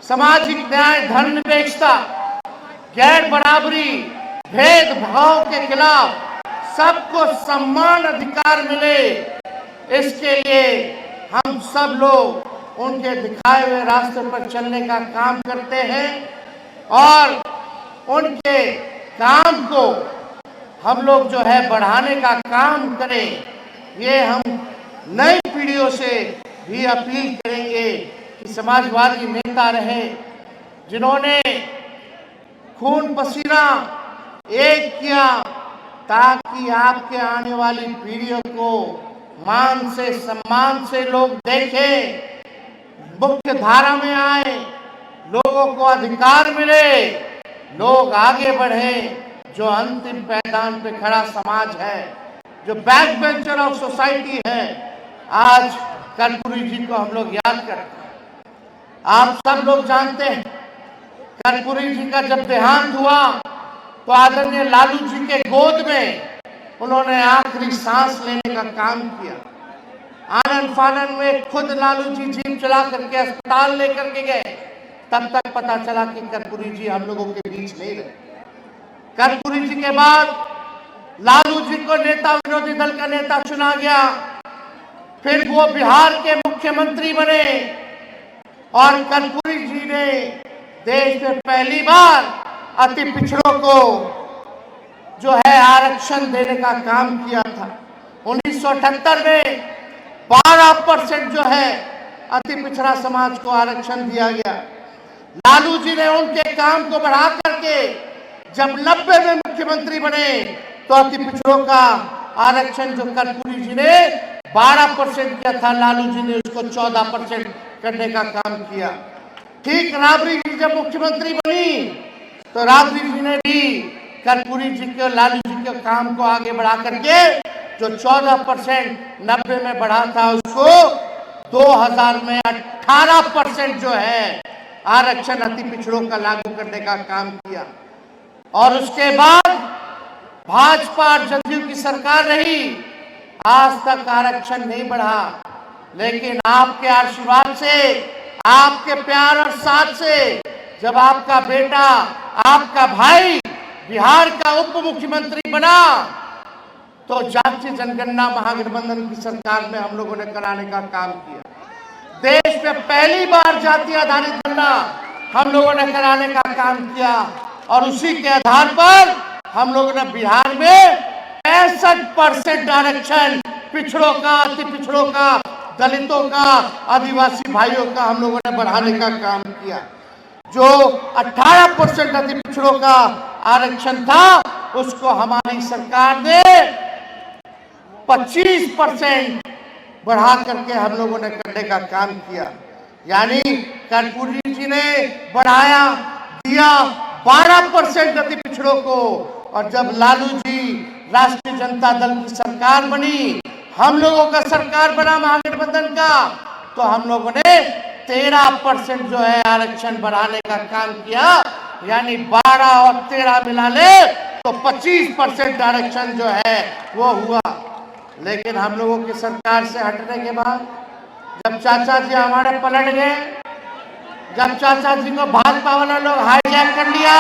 सामाजिक न्याय, धर्मनिरपेक्षता, गैर बराबरी, भेदभाव के खिलाफ सबको समान अधिकार मिले, इसके लिए हम सब लोग उनके दिखाए हुए रास्ते पर चलने का काम करते हैं और उनके काम को हम लोग जो है बढ़ाने का काम करें। ये हम नई पीढ़ियों से भी अपील करेंगे कि समाजवादी नेता रहे जिन्होंने खून पसीना एक किया ताकि आपके आने वाली पीढ़ियों को मान से सम्मान से लोग देखें, मुख्य धारा में आए, लोगों को अधिकार मिले, लोग आगे बढ़े। जो अंतिम पैदान पे खड़ा समाज है, जो बैक बेंचर ऑफ सोसाइटी है, आज कर्पूरी जी को हम लोग याद करते हैं। आप सब लोग जानते हैं कर्पूरी जी का जब देहांत हुआ तो आदरणीय लालू जी के गोद में उन्होंने आखिरी सांस लेने का काम किया। आनन फानन में खुद लालू जी जीप चला करके अस्पताल लेकर के गए, तब तक पता चला कि कर्पूरी जी हम लोगों के बीच नहीं रहे। कर्पूरी जी के बाद लालू जी को नेता विरोधी दल का नेता चुना गया, फिर वो बिहार के मुख्यमंत्री बने और कर्पूरी जी ने देश में पहली बार अति पिछड़ों को जो है आरक्षण देने का काम किया था। 1978 में 12% जो है अति पिछड़ा समाज को आरक्षण दिया गया। लालू जी ने उनके काम को बढ़ा करके जब 90 में मुख्यमंत्री बने तो अति पिछड़ों का आरक्षण जो कर्पूरी जी ने 12% किया था, लालू जी ने उसको 14% करने का काम किया। ठीक राबड़ी जी जब मुख्यमंत्री बनी तो राबड़ी जी ने भी कर्पूरी जी के लालू जी के काम को आगे बढ़ा करके जो 14% 90 में बढ़ा था उसको 2000 में 18% जो है आरक्षण अति पिछड़ों का लागू करने का काम किया। और उसके बाद भाजपा और जदयू की सरकार रही, आज तक आरक्षण नहीं बढ़ा। लेकिन आपके आशीर्वाद से, आपके प्यार और साथ से जब आपका बेटा, आपका भाई बिहार का उप मुख्यमंत्री बना तो जातीय जनगणना महागठबंधन की सरकार में हम लोगों ने कराने का काम किया। देश में पहली बार जातीय आधारित गणना हम लोगों ने कराने का काम किया और उसी के आधार पर हम लोगों ने बिहार में 65% आरक्षण पिछड़ों का, अति पिछड़ों का, दलितों का, आदिवासी भाइयों का हम लोगों ने बढ़ाने का काम किया। जो 18% अति पिछड़ों का आरक्षण था उसको हमारी सरकार ने 25% बढ़ा करके हम लोगों ने करने का काम किया। यानी कर्पूरी जी ने बढ़ाया दिया 12% अति पिछड़ों को, और जब लालू जी राष्ट्रीय जनता दल की सरकार बनी, हम लोगों का सरकार बना महागठबंधन का, तो हम लोगों ने 13% जो है आरक्षण बढ़ाने का काम किया। यानी 12 और 13 मिला ले तो 25% आरक्षण जो है वो हुआ। लेकिन हम लोगों की सरकार से हटने के बाद जब चाचा जी हमारे पलट गए, जब चाचा जी को भाजपा वाला लोग हाईजैक कर लिया,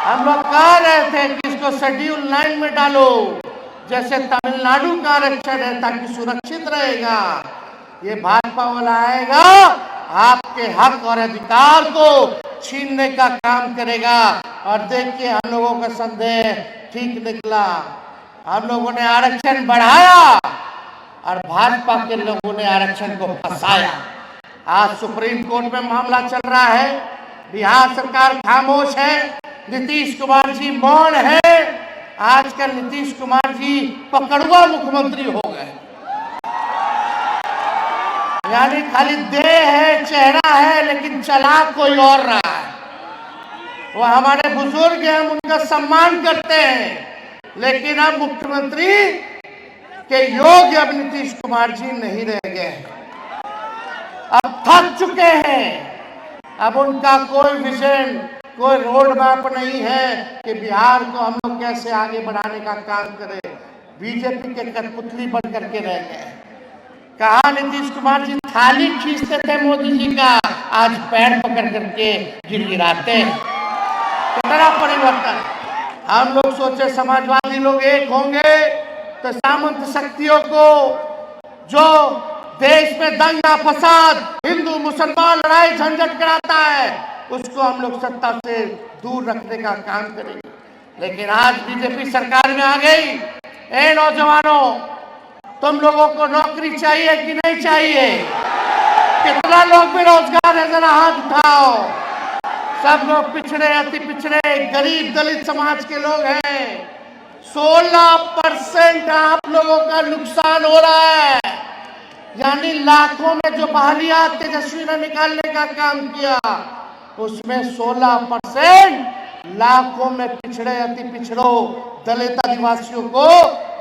हम लोग कह रहे थे कि इसको शेड्यूल 9 में डालो, जैसे तमिलनाडु का आरक्षण है ताकि सुरक्षित रहेगा। ये भाजपा वाला आएगा, आपके हक और अधिकार को छीनने का काम करेगा। और देखिए हम लोगों का संदेह ठीक निकला, हम लोगों ने आरक्षण बढ़ाया और भाजपा के लोगों ने आरक्षण को फंसाया। आज सुप्रीम कोर्ट में मामला चल रहा है, बिहार सरकार खामोश है, नीतीश कुमार जी मौन है। आजकल नीतीश कुमार जी पकड़ुआ मुख्यमंत्री हो गए, यानी खाली देह है, चेहरा है, लेकिन चला कोई और रहा है। वो हमारे बुजुर्ग हैं, हम उनका सम्मान करते हैं, लेकिन अब मुख्यमंत्री के योग्य अब नीतीश कुमार जी नहीं रह गए, अब थक चुके हैं। अब उनका कोई विजन, कोई रोड मैप नहीं है कि बिहार को हम लोग कैसे आगे बढ़ाने का काम करें। बीजेपी के कठपुतली बन करके रह गए। कहा नीतीश कुमार जी छाली खींचते थे मोदी जी का, आज पैर पकड़ करके गिड़गिड़ाते। कितना परिवर्तन। हम लोग सोचे समाजवादी लोग एक होंगे तो सामंत शक्तियों को, जो देश में दंगा फसाद, हिंदू मुसलमान लड़ाई झंझट कराता है, उसको हम लोग सत्ता से दूर रखने का काम करेंगे। लेकिन आज बीजेपी सरकार में आ गई। ए नौजवानों, तुम लोगों को नौकरी चाहिए कि नहीं चाहिए? कितना लोग बेरोजगार है, जरा हाथ उठाओ। सब लोग पिछड़े, अति पिछड़े, गरीब दलित समाज के लोग हैं। 16% आप लोगों का नुकसान हो रहा है। यानी लाखों में जो बहालियां तेजस्वी ने निकालने का काम किया, उसमें 16% लाखों में पिछड़े, अति पिछड़ों, दलित आदिवासियों को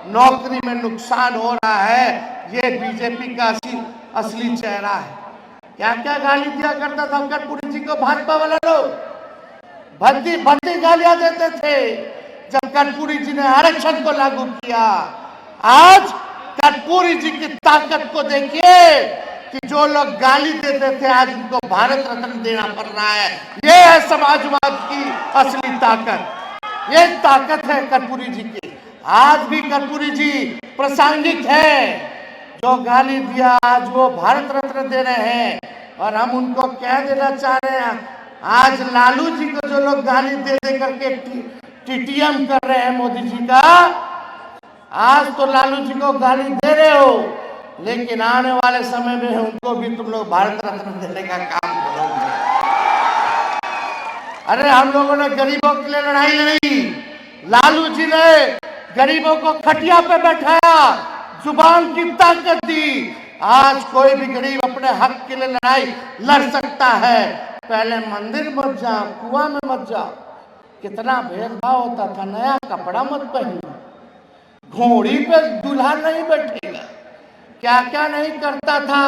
नौकरी में नुकसान हो रहा है। ये बीजेपी का असली चेहरा है। क्या क्या गाली दिया करता था कर्पूरी जी को भाजपा वाला लोग, भद्दी भद्दी गालियां देते थे जब कर्पूरी जी ने आरक्षण को लागू किया। आज कर्पूरी जी की ताकत को देखिए कि जो लोग गाली देते थे आज उनको भारत रत्न देना पड़ रहा है। ये है समाजवाद की असली ताकत। ये ताकत है कर्पूरी जी की। आज भी कर्पूरी जी प्रासंगिक है। जो गाली दिया आज वो भारत रत्न दे रहे हैं। और हम उनको कह देना चाह रहे हैं, आज लालू जी को जो लोग गाली दे दे करके टीटीएम कर रहे हैं मोदी जी का, आज तो लालू जी को गाली दे रहे हो, लेकिन आने वाले समय में उनको भी तुम लोग भारत रत्न देने का काम करोगे। अरे हम लोगों ने गरीबों के लिए लड़ाई लड़ी। लालू जी ने गरीबों को खटिया पे बैठाया, जुबान की ताकत दी। आज कोई भी गरीब अपने हक के लिए लड़ाई लड़ सकता है। पहले मंदिर मत जाओ, कुआं में मत जाओ। कितना भेदभाव होता था। नया कपड़ा मत पहनो, घोड़ी पे दूल्हा नहीं बैठेगा, क्या क्या नहीं करता था।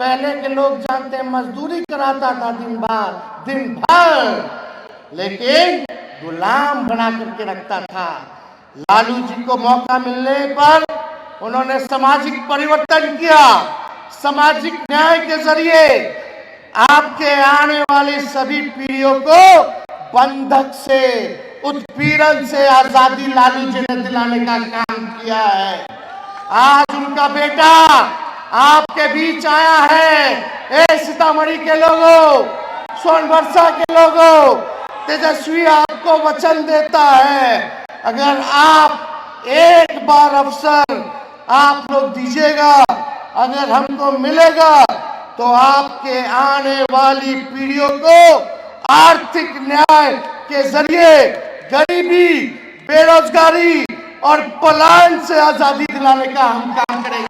पहले के लोग जानते हैं, मजदूरी कराता था दिन भर, लेकिन गुलाम बना करके रखता था। लालू जी को मौका मिलने पर उन्होंने सामाजिक परिवर्तन किया। सामाजिक न्याय के जरिए आपके आने वाली सभी पीढ़ियों को बंधक से, उत्पीड़न से आजादी लालू जी ने दिलाने का काम किया है। आज उनका बेटा आपके बीच आया है। ए सीतामढ़ी के लोगों, सोनभरसा के लोगों, तेजस्वी आपको वचन देता है, अगर आप एक बार अवसर आप लोग दीजिएगा, अगर हमको मिलेगा, तो आपके आने वाली पीढ़ियों को आर्थिक न्याय के जरिए गरीबी, बेरोजगारी और पलायन से आजादी दिलाने का हम काम करेंगे।